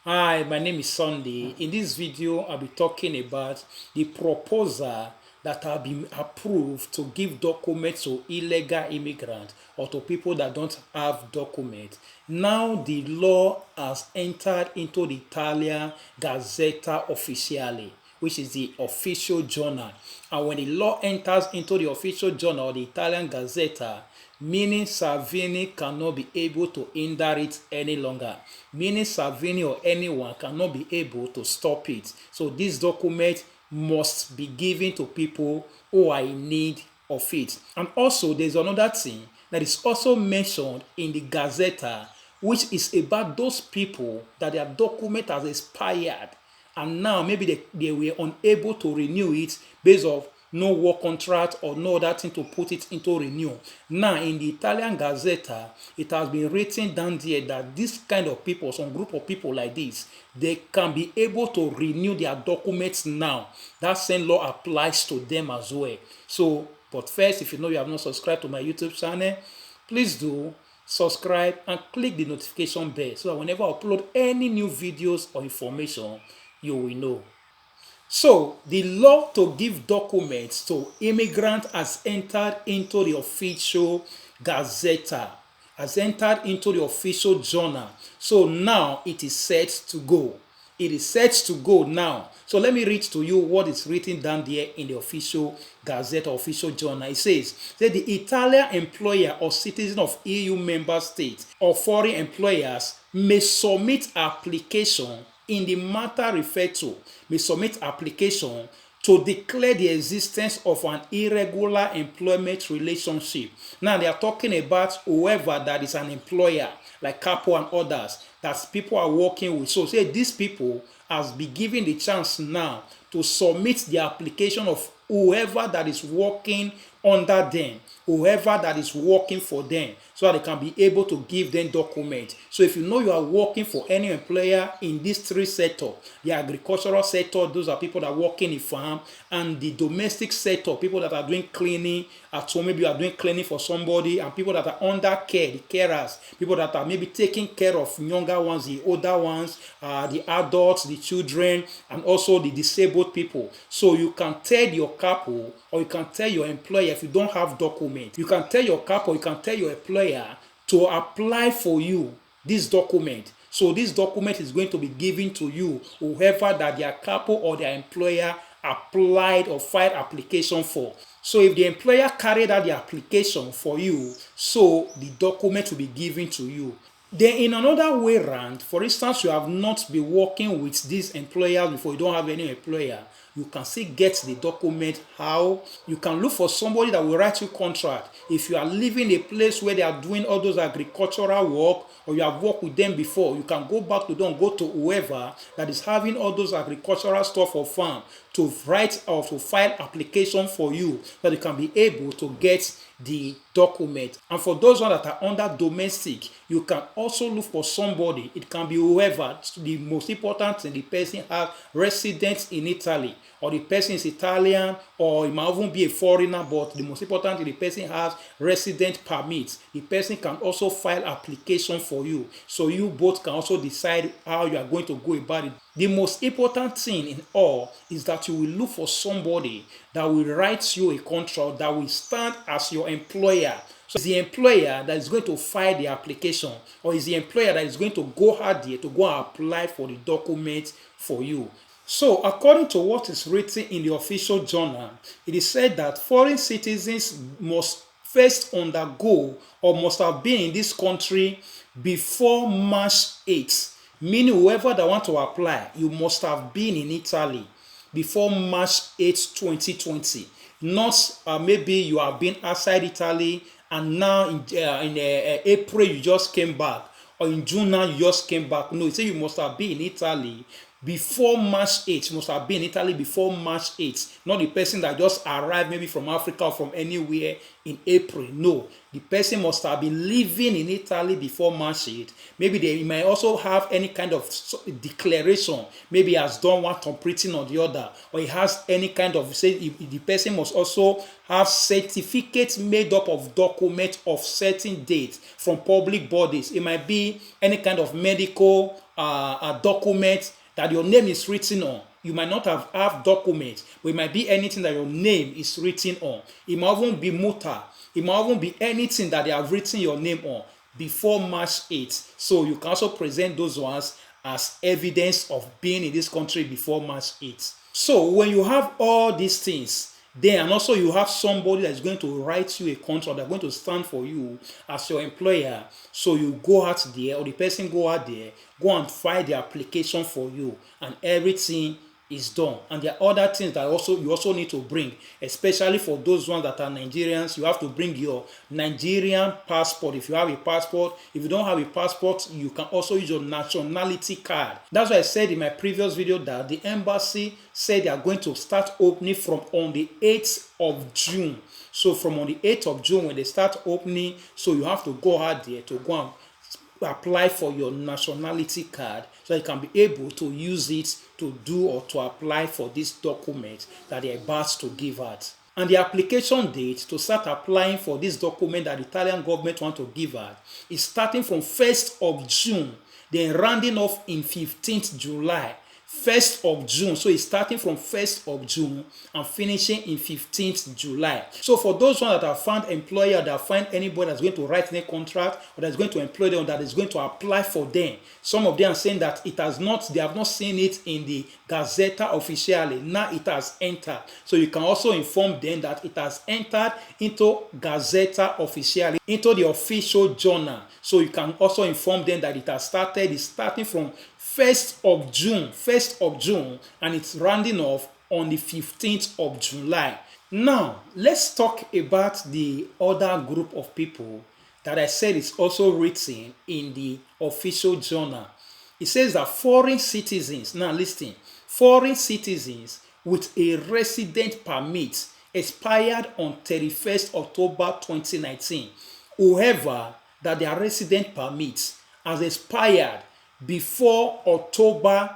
Hi, my name is Sunday. In this video, I'll be talking about the proposal that have been approved to give documents to illegal immigrants or to people that don't have documents. Now the law has entered into the Italian Gazzetta Ufficiale, which is the official journal. And when the law enters into the official journal, the Italian Gazzetta, meaning Salvini cannot be able to hinder it any longer, meaning Salvini or anyone cannot be able to stop it. So this document must be given to people who are in need of it. And also there's another thing that is also mentioned in the Gazzetta, which is about those people that their document has expired and now maybe they were unable to renew it based on no work contract or no other thing to put it into renewal. Now in the Italian Gazzetta, it has been written down there that this kind of people, some group of people like this, they can be able to renew their documents now. That same law applies to them as well. So, but first, if you know you have not subscribed to my YouTube channel, please do subscribe and click the notification bell so that whenever I upload any new videos or information, you will know. So, the law to give documents to immigrants has entered into the official Gazzetta, has entered into the official journal. So now it is set to go. It is set to go now. So let me read to you what is written down there in the official Gazzetta, official journal. It says that the Italian employer or citizen of EU member states or foreign employers may submit application in the matter referred to, may submit application to declare the existence of an irregular employment relationship. Now they are talking about whoever that is an employer, like Capo and others, that people are working with. So say these people has been given the chance now to submit the application of whoever that is working under them, whoever that is working for them, so that they can be able to give them documents. So if you know you are working for any employer in these three sectors, the agricultural sector, those are people that are working in farm, and the domestic sector, people that are doing cleaning at home, maybe you are doing cleaning for somebody, and people that are under care, the carers, people that are maybe taking care of younger ones, the older ones, the adults, the children, and also the disabled people. So you can tell your couple or you can tell your employer, if you don't have documents, you can tell your couple, you can tell your employer to apply for you this document. So this document is going to be given to you, whoever that their couple or their employer applied or filed application for. So if the employer carried out the application for you, so the document will be given to you. Then in another way round, for instance, you have not been working with these employers before, you don't have any employer, you can still get the document. How? You can look for somebody that will write you contract. If you are living a place where they are doing all those agricultural work, or you have worked with them before, you can go back to them, go to whoever that is having all those agricultural stuff for farm to write or to file application for you, so that you can be able to get the document. And for those ones that are under domestic, you can also look for somebody. It can be whoever. The most important thing, the person has residence in Italy, or the person is Italian, or it might even be a foreigner, but the most important thing, the person has resident permit. The person can also file application for you. So you both can also decide how you are going to go about it. The most important thing in all is that you will look for somebody that will write you a contract that will stand as your employer. So is the employer that is going to file the application, or is the employer that is going to go out there to go and apply for the document for you? So according to what is written in the official journal, it is said that foreign citizens must first undergo or must have been in this country before March 8th. Meaning whoever that want to apply, you must have been in Italy before March 8, 2020. Not maybe you have been outside Italy and now in April you just came back, or in June now you just came back. No, you say you must have been in Italy before March 8th. Must have been in Italy before March 8th. Not the person that just arrived maybe from Africa or from anywhere in April. No, the person must have been living in Italy before March 8th. Maybe they might also have any kind of declaration. Maybe he has done one thumbprinting or the other, or he has any kind of, say, the person must also have certificates made up of documents of certain dates from public bodies. It might be any kind of medical document that your name is written on. You might not have documents, but it might be anything that your name is written on. It might even be muta. It might even be anything that they have written your name on before March 8th. So you can also present those ones as evidence of being in this country before March 8th. So when you have all these things, then and also you have somebody that is going to write you a contract, that's going to stand for you as your employer. So you go out there, or the person go out there, go and file the application for you, and everything is done. And there are other things that you also need to bring, especially for those ones that are Nigerians. You have to bring your Nigerian passport if you have a passport. If you don't have a passport, you can also use your nationality card. That's why I said in my previous video that the embassy said they are going to start opening from on the 8th of June. So from on the 8th of June when they start opening, so you have to go out there to go and apply for your nationality card, so you can be able to use it to do or to apply for this document that they are about to give out. And the application date to start applying for this document that the Italian government want to give out is starting from 1st of June, then rounding off in 15th July. 1st of June, so it's starting from 1st of June and finishing in 15th July. So for those ones that have found employer, that find anybody that's going to write their contract, or that's going to employ them, or that is going to apply for them, some of them are saying that they have not seen it in the Gazzetta Ufficiale. Now it has entered. So you can also inform them that it has entered into Gazzetta Ufficiale, into the official journal. So you can also inform them that it has started. It's starting from 1st of June, and it's rounding off on the 15th of July. Now, let's talk about the other group of people that I said is also written in the official journal. It says that foreign citizens, now listen, foreign citizens with a resident permit expired on 31st October 2019. Whoever that their resident permit has expired before October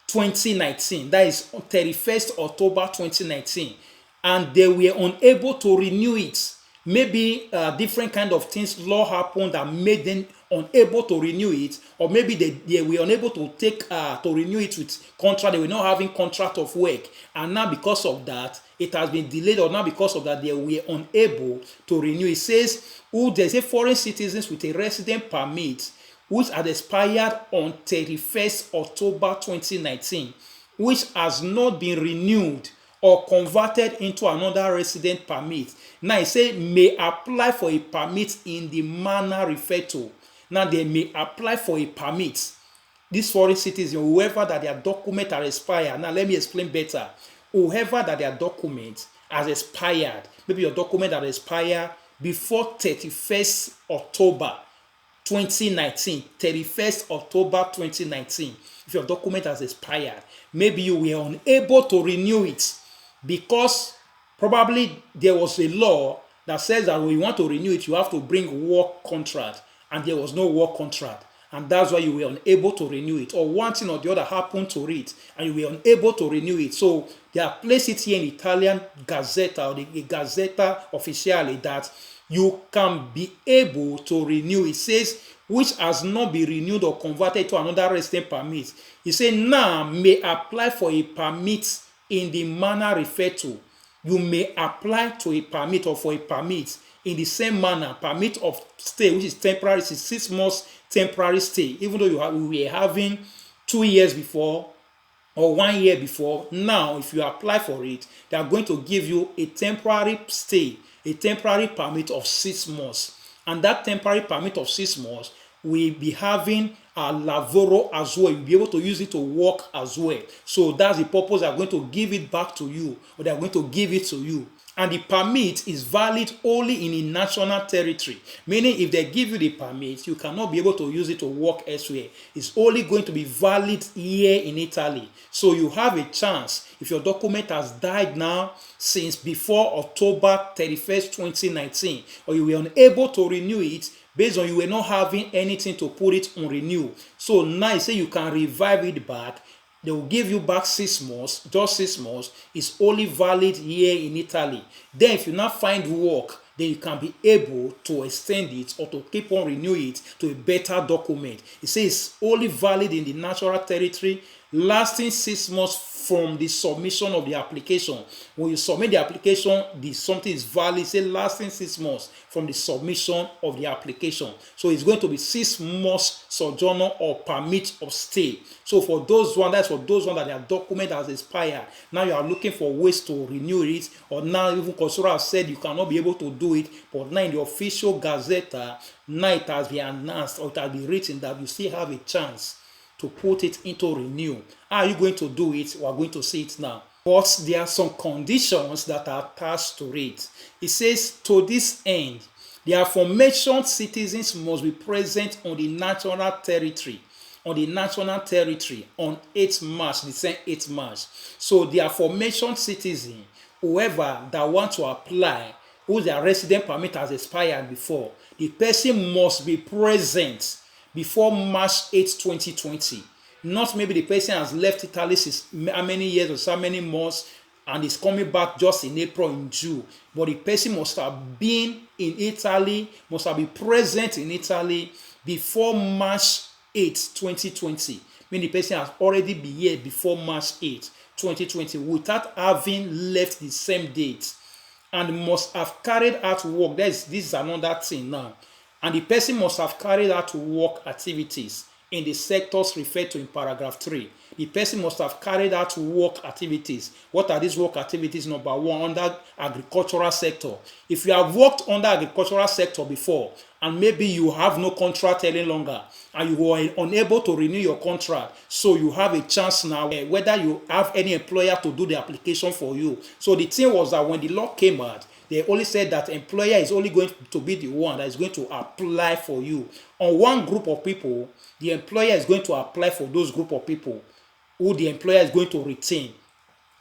2019, that is 31st October 2019, and they were unable to renew it. Maybe different kind of things, law happened that made them unable to renew it, or maybe they were unable to take to renew it with contract. They were not having contract of work, and now because of that, it has been delayed, or now because of that, they were unable to renew. It says, there's a foreign citizens with a resident permit which had expired on 31st October 2019, which has not been renewed or converted into another resident permit. Now it says may apply for a permit in the manner referred to. Now they may apply for a permit. This foreign citizen, whoever that their document are expired. Now let me explain better. Whoever that their document has expired, maybe your document that expired before 31st October 2019, 31st October 2019, if your document has expired, maybe you were unable to renew it because probably there was a law that says that when you want to renew it, you have to bring work contract, and there was no work contract, and that's why you were unable to renew it, or one thing or the other happened to it, and you were unable to renew it. So they have placed it here in Italian Gazzetta, or the Gazzetta Ufficiale, that you can be able to renew. It says, which has not been renewed or converted to another resident permit. It says, now may apply for a permit in the manner referred to. You may apply to a permit or for a permit in the same manner, permit of stay, which is temporary, it's 6 months temporary stay. Even though we were having 2 years before or 1 year before, now if you apply for it, they are going to give you a temporary stay, a temporary permit of 6 months. And that temporary permit of 6 months will be having a lavoro as well. You'll be able to use it to work as well. So that's the purpose. They're going to give it back to you, or they're going to give it to you. And the permit is valid only in a national territory. Meaning if they give you the permit, you cannot be able to use it to work elsewhere. It's only going to be valid here in Italy. So you have a chance, if your document has died now since before October 31st, 2019, or you were unable to renew it based on you were not having anything to put it on renew. So now you say you can revive it back. They will give you back 6 months, just 6 months. It's only valid here in Italy. Then if you now find work, then you can be able to extend it or to keep on renew it to a better document. It says it's only valid in the natural territory, lasting 6 months from the submission of the application. When you submit the application, something is valid, say lasting 6 months from the submission of the application. So it's going to be 6 months sojourner or permit of stay. So for those ones, that's for those ones that their document has expired. Now you are looking for ways to renew it, or now even Consular has said you cannot be able to do it, but now in the official Gazzetta, now it has been announced or it has been written that you still have a chance to put it into renew. How are you going to do it? We are going to see it now. But there are some conditions that are attached to it. It says, to this end, the aforementioned citizens must be present on the national territory. On 8th March, the same 8th March. So the aforementioned citizen, whoever that wants to apply, whose their resident permit has expired before, the person must be present before March 8, 2020. Not maybe the person has left Italy since how many years or so many months and is coming back just in April, in June. But the person must have been in Italy, must have been present in Italy before March 8, 2020. Meaning the person has already been here before March 8, 2020 without having left the same date, and must have carried out work. This is another thing now. And the person must have carried out work activities in the sectors referred to in paragraph 3. The person must have carried out work activities. What are these work activities? Number 1, under agricultural sector. If you have worked under agricultural sector before, and maybe you have no contract any longer, and you were unable to renew your contract, so you have a chance now whether you have any employer to do the application for you. So the thing was that when the law came out, they only said that employer is only going to be the one that is going to apply for you. On one group of people, the employer is going to apply for those group of people who the employer is going to retain.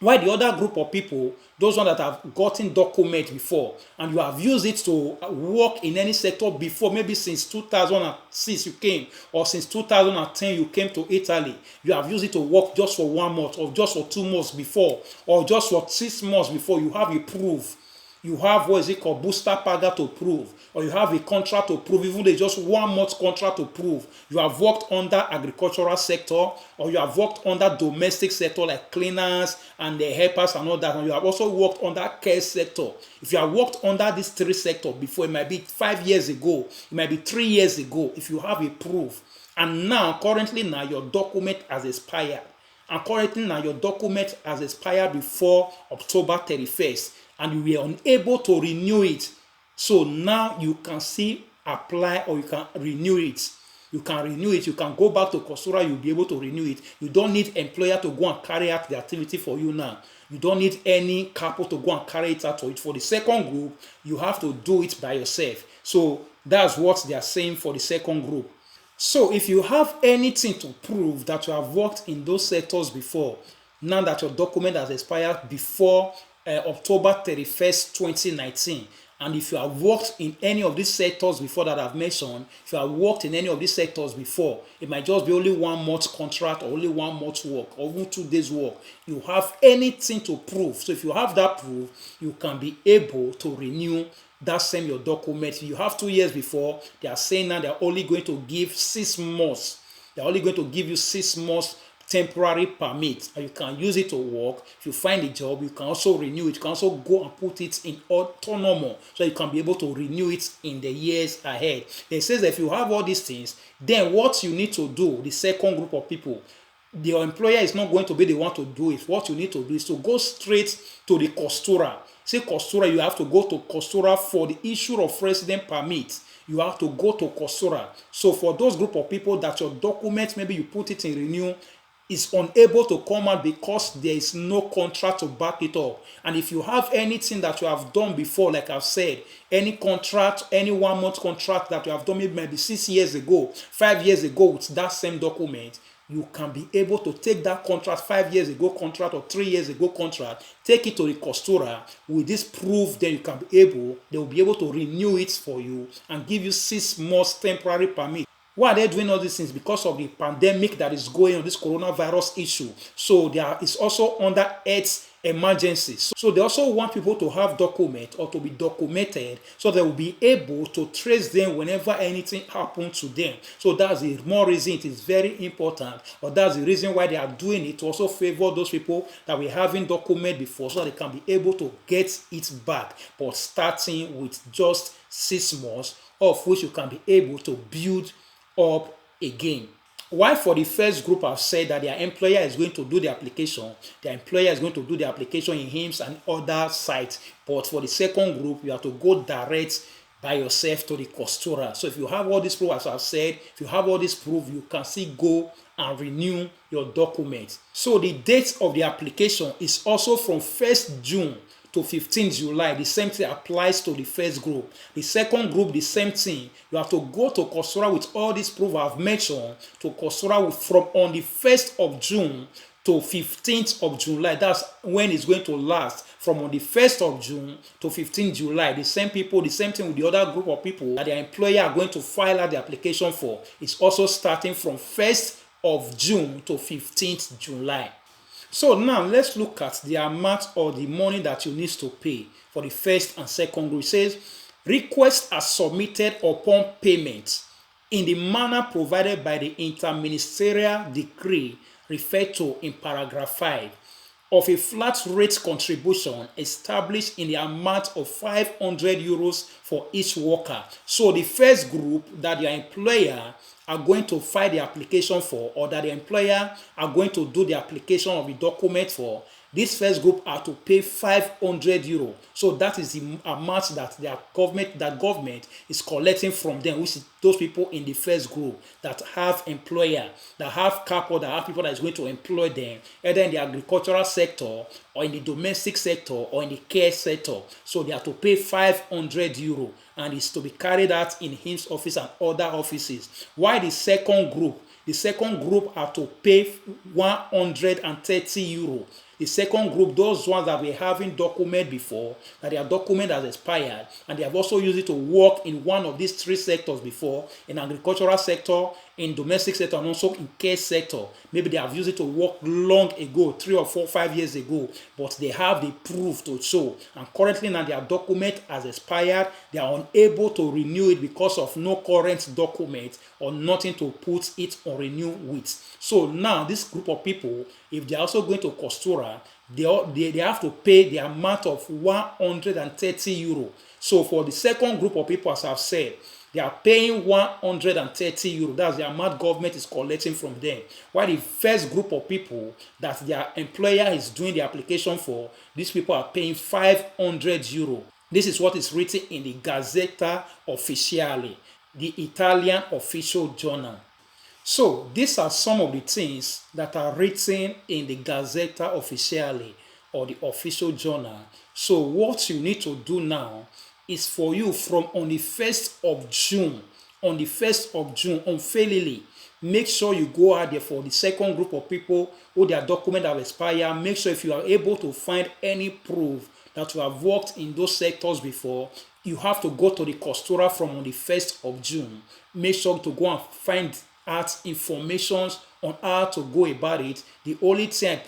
While the other group of people, those ones that have gotten document before, and you have used it to work in any sector before, maybe since 2006 you came, or since 2010 you came to Italy, you have used it to work just for 1 month, or just for 2 months before, or just for 6 months before, you have a proof. You have what is it called, booster paga to prove, or you have a contract to prove, even though just 1 month contract to prove. You have worked under agricultural sector, or you have worked under domestic sector like cleaners and the helpers and all that, and you have also worked under care sector. If you have worked under these 3 sectors before, it might be 5 years ago, it might be 3 years ago, if you have a proof. And now, currently now, your document has expired. And currently now, your document has expired before October 31st. And you were unable to renew it. So now you can still apply, or you can renew it. You can renew it. You can go back to Costura. You'll be able to renew it. You don't need employer to go and carry out the activity for you now. You don't need any couple to go and carry it out for it. For the second group, you have to do it by yourself. So that's what they are saying for the second group. So if you have anything to prove that you have worked in those sectors before, now that your document has expired before October 31st, 2019, and if you have worked in any of these sectors before that I've mentioned, if you have worked in any of these sectors before, it might just be only 1 month contract, or only 1 month work, or even 2 days work. You have anything to prove. So if you have that proof, you can be able to renew that same your document. If you have 2 years before, they are saying now they're only going to give 6 months. They're only going to give you 6 months temporary permit, and you can use it to work. If you find a job, you can also renew it. You can also go and put it in autonomous, so you can be able to renew it in the years ahead. It says that if you have all these things, then what you need to do, the second group of people, the employer is not going to be the one to do it. What you need to do is to go straight to the Costura. Say Costura, you have to go to Costura for the issue of resident permit. You have to go to Costura. So for those group of people that your document, maybe you put it in renew is unable to come out because there is no contract to back it up. And if you have anything that you have done before, like I've said, any contract, any 1 month contract that you have done maybe 6 years ago, 5 years ago with that same document, you can be able to take that contract, 5 years ago contract or 3 years ago contract, take it to the costura with this proof, then you can be able, they will be able to renew it for you and give you 6 months temporary permit. Why are they doing all these things? Because of the pandemic that is going on, this coronavirus issue. So there is also under health emergency. So they also want people to have documents or to be documented so they will be able to trace them whenever anything happens to them. So that's the more reason it is very important, or that's the reason why they are doing it, to also favor those people that we haven't documented before so they can be able to get it back, but starting with just 6 months, of which you can be able to build up again. Why for the first group I've said that their employer is going to do the application, their employer is going to do the application in HIMSS and other sites, but for the second group you have to go direct by yourself to the costura. So if you have all this proof, as I've said, if you have all this proof, you can still go and renew your document. So the date of the application is also from 1st June to 15 July. The same thing applies to the first group. The second group, the same thing. You have to go to costura with all these proof I've mentioned, to costura from on the 1st of June to 15th of July. That's when it's going to last, from on the 1st of June to 15th July. The same people, the same thing with the other group of people that their employer are going to file out the application for. It's also starting from 1st of June to 15th July. So now let's look at the amount or the money that you need to pay for the first and second group. It says, requests are submitted upon payment in the manner provided by the interministerial decree referred to in paragraph 5 of a flat rate contribution established in the amount of 500 euros for each worker. So the first group that your employer are going to file the application for, or that the employer are going to do the application of the document for, this first group are to pay 500 euro. So that is the amount that their government is collecting from them, which is those people in the first group that have employer, that have couple, that have people that is going to employ them, either in the agricultural sector or in the domestic sector or in the care sector. So they have to pay 500 euro, and it's to be carried out in HIMSS office and other offices. Why the second group? The second group are to pay 130 euro. The second group, those ones that we haven't documented before, that their document has expired, and they have also used it to work in one of these 3 sectors before, in agricultural sector, in domestic sector, and also in care sector. Maybe they have used it to work long ago, 3 or 4, 5 years ago, but they have the proof to show. And currently now their document has expired. They are unable to renew it because of no current document or nothing to put it on renew with. So now this group of people, if they are also going to costura, they have to pay the amount of 130 euro. So for the second group of people, as I've said, they are paying 130 euro. That's the amount government is collecting from them. While the first group of people that their employer is doing the application for, these people are paying 500 euro. This is what is written in the GAZZETTA Ufficiale, the Italian official journal. So these are some of the things that are written in the GAZZETTA Ufficiale, or the official journal. So what you need to do now is for you, from on the 1st of June, unfailingly, make sure you go out there for the second group of people who their document have expired. Make sure if you are able to find any proof that you have worked in those sectors before, you have to go to the costura from on the 1st of June. Make sure to go and find out information on how to go about it. The only thing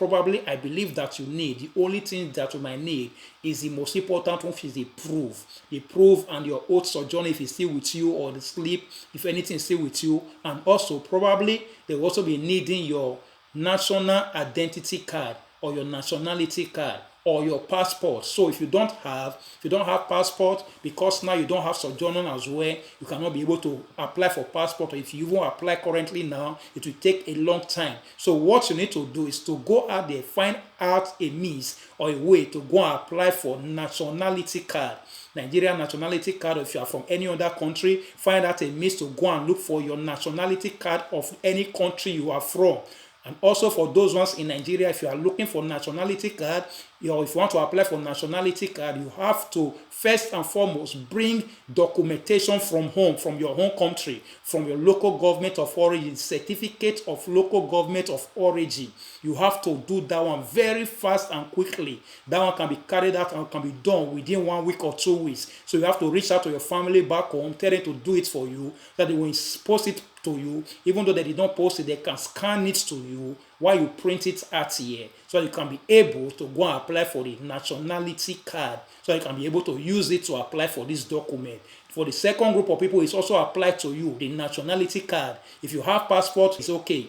I believe that you need, the only thing that you might need is the most important one, is the proof. The proof and your oath sojourn, if it's still with you, or the slip, if anything is still with you. And also probably they will also be needing your national identity card or your nationality card or your passport. So if you don't have passport, because now you don't have sojourner as well, you cannot be able to apply for passport. Or if you even apply currently now, it will take a long time. So what you need to do is to go out there, find out a means or a way to go and apply for nationality card, Nigerian nationality card. Or if you are from any other country, find out a means to go and look for your nationality card of any country you are from. And also for those ones in Nigeria, if you are looking for nationality card, or if you want to apply for nationality card, you have to first and foremost bring documentation from home, from your home country, from your local government of origin, certificate of local government of origin. You have to do that one very fast and quickly. That one can be carried out and can be done within 1 week or 2 weeks. So you have to reach out to your family back home, tell them to do it for you, that they will post it to you. Even though they did not post it, they can scan it to you while you print it out here, so you can be able to go and apply for the nationality card, so you can be able to use it to apply for this document. For the second group of people, it's also applied to you, the nationality card. If you have passport, it's okay.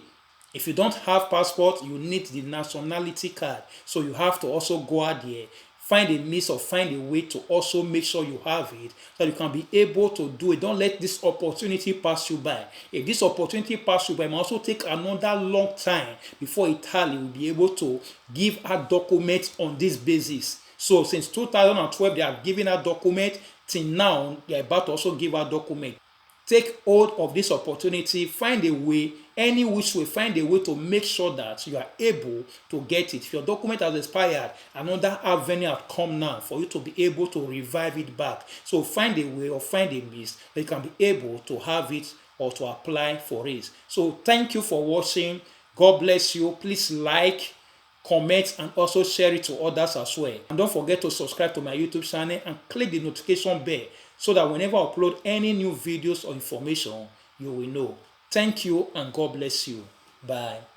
If you don't have passport, you need the nationality card. So you have to also go out there, find a means or find a way to also make sure you have it, so you can be able to do it. Don't let this opportunity pass you by. If this opportunity pass you by, it might also take another long time before Italy will be able to give out documents on this basis. So since 2012, they are giving out documents. Till now, they are about to also give out documents. Take hold of this opportunity, find a way, any which way, find a way to make sure that you are able to get it. If your document has expired, another avenue has come now for you to be able to revive it back. So find a way or find a means that you can be able to have it or to apply for it. So thank you for watching. God bless you. Please like, comment, and also share it to others as well. And don't forget to subscribe to my YouTube channel and click the notification bell, so that whenever I upload any new videos or information, you will know. Thank you and God bless you. Bye.